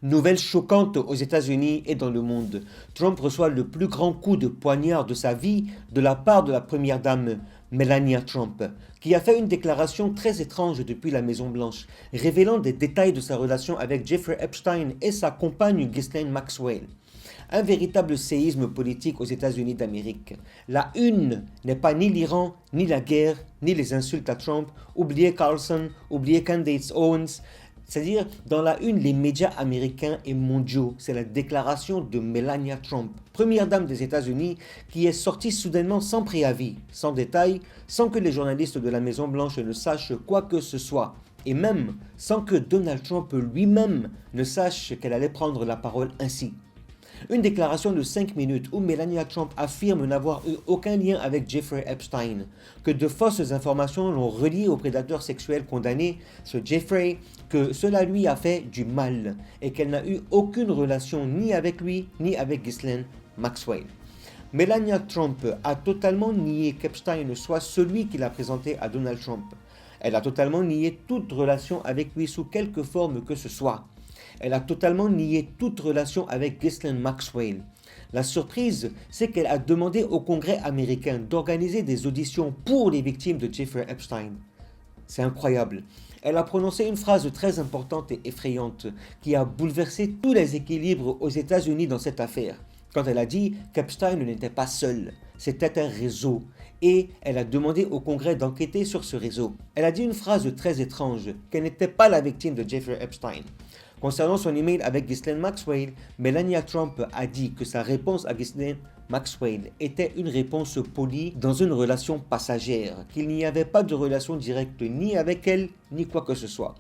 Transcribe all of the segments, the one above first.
Nouvelle choquante aux États-Unis et dans le monde. Trump reçoit le plus grand coup de poignard de sa vie de la part de la première dame, Melania Trump, qui a fait une déclaration très étrange depuis la Maison-Blanche, révélant des détails de sa relation avec Jeffrey Epstein et sa compagne Ghislaine Maxwell. Un véritable séisme politique aux États-Unis d'Amérique. La une n'est pas ni l'Iran, ni la guerre, ni les insultes à Trump. Oubliez Carlson, oubliez Candace Owens. C'est-à-dire, dans la une, les médias américains et mondiaux, c'est la déclaration de Melania Trump, première dame des États-Unis, qui est sortie soudainement sans préavis, sans détail, sans que les journalistes de la Maison-Blanche ne sachent quoi que ce soit, et même sans que Donald Trump lui-même ne sache qu'elle allait prendre la parole ainsi. Une déclaration de 5 minutes où Melania Trump affirme n'avoir eu aucun lien avec Jeffrey Epstein, que de fausses informations l'ont relié au prédateur sexuel condamné, ce Jeffrey, que cela lui a fait du mal et qu'elle n'a eu aucune relation ni avec lui ni avec Ghislaine Maxwell. Melania Trump a totalement nié qu'Epstein soit celui qui l'a présenté à Donald Trump. Elle a totalement nié toute relation avec lui sous quelque forme que ce soit. Elle a totalement nié toute relation avec Ghislaine Maxwell. La surprise, c'est qu'elle a demandé au Congrès américain d'organiser des auditions pour les victimes de Jeffrey Epstein. C'est incroyable. Elle a prononcé une phrase très importante et effrayante qui a bouleversé tous les équilibres aux États-Unis dans cette affaire. Quand elle a dit qu'Epstein n'était pas seul, c'était un réseau. Et elle a demandé au Congrès d'enquêter sur ce réseau. Elle a dit une phrase très étrange, qu'elle n'était pas la victime de Jeffrey Epstein. Concernant son email avec Ghislaine Maxwell, Melania Trump a dit que sa réponse à Ghislaine Maxwell était une réponse polie dans une relation passagère, qu'il n'y avait pas de relation directe ni avec elle, ni quoi que ce soit.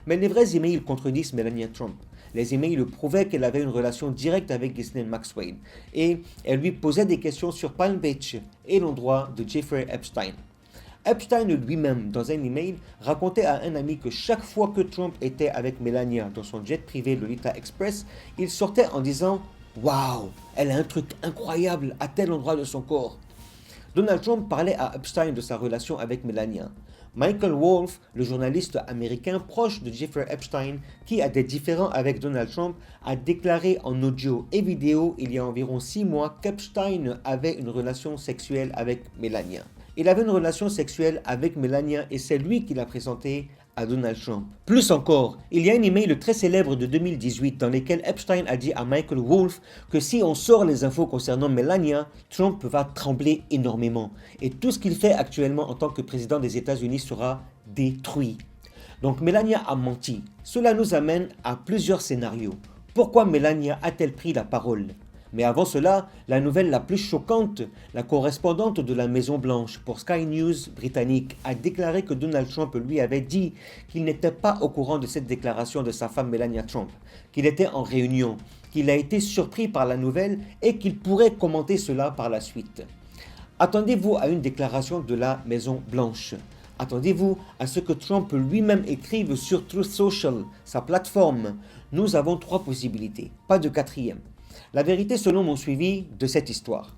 Mais les vrais emails contredisent Melania Trump. Les emails prouvaient qu'elle avait une relation directe avec Ghislaine Maxwell et elle lui posait des questions sur Palm Beach et l'endroit de Jeffrey Epstein. Epstein lui-même, dans un email, racontait à un ami que chaque fois que Trump était avec Melania dans son jet privé Lolita Express, il sortait en disant « Waouh, elle a un truc incroyable à tel endroit de son corps ». Donald Trump parlait à Epstein de sa relation avec Melania. Michael Wolff, le journaliste américain proche de Jeffrey Epstein, qui a des différends avec Donald Trump, a déclaré en audio et vidéo il y a environ 6 mois qu'Epstein avait une relation sexuelle avec Melania. Il avait une relation sexuelle avec Melania et c'est lui qui l'a présenté à Donald Trump. Plus encore, il y a un email très célèbre de 2018 dans lequel Epstein a dit à Michael Wolff que si on sort les infos concernant Melania, Trump va trembler énormément. Et tout ce qu'il fait actuellement en tant que président des États-Unis sera détruit. Donc Melania a menti. Cela nous amène à plusieurs scénarios. Pourquoi Melania a-t-elle pris la parole ? Mais avant cela, la nouvelle la plus choquante, la correspondante de la Maison-Blanche pour Sky News britannique a déclaré que Donald Trump lui avait dit qu'il n'était pas au courant de cette déclaration de sa femme Melania Trump, qu'il était en réunion, qu'il a été surpris par la nouvelle et qu'il pourrait commenter cela par la suite. Attendez-vous à une déclaration de la Maison-Blanche. Attendez-vous à ce que Trump lui-même écrive sur Truth Social, sa plateforme. Nous avons 3 possibilités, pas de 4e. La vérité selon mon suivi de cette histoire.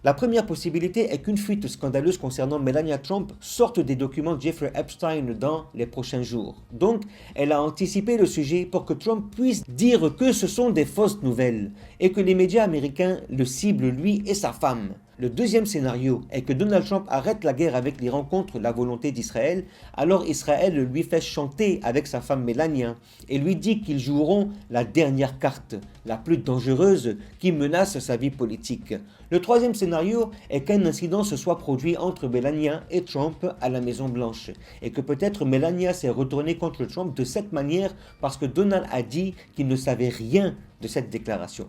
La première possibilité est qu'une fuite scandaleuse concernant Melania Trump sorte des documents de Jeffrey Epstein dans les prochains jours. Donc, elle a anticipé le sujet pour que Trump puisse dire que ce sont des fausses nouvelles et que les médias américains le ciblent lui et sa femme. Le deuxième scénario est que Donald Trump arrête la guerre avec l'Iran contre la volonté d'Israël, alors Israël lui fait chanter avec sa femme Melania et lui dit qu'ils joueront la dernière carte, la plus dangereuse qui menace sa vie politique. Le troisième scénario est qu'un incident se soit produit entre Melania et Trump à la Maison-Blanche et que peut-être Melania s'est retournée contre Trump de cette manière parce que Donald a dit qu'il ne savait rien de cette déclaration.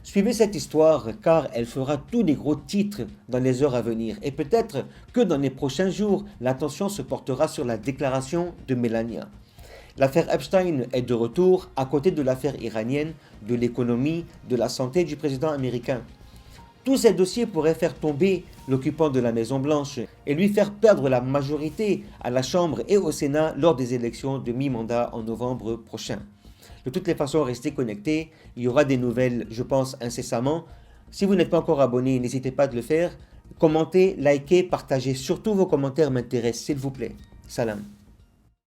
Suivez cette histoire car elle fera tous les gros titres dans les heures à venir et peut-être que dans les prochains jours, l'attention se portera sur la déclaration de Melania. L'affaire Epstein est de retour à côté de l'affaire iranienne, de l'économie, de la santé du président américain. Tous ces dossiers pourraient faire tomber l'occupant de la Maison-Blanche et lui faire perdre la majorité à la Chambre et au Sénat lors des élections de mi-mandat en novembre prochain. De toutes les façons, restez connectés. Il y aura des nouvelles, je pense, incessamment. Si vous n'êtes pas encore abonné, n'hésitez pas à le faire. Commentez, likez, partagez. Surtout vos commentaires m'intéressent, s'il vous plaît. Salam.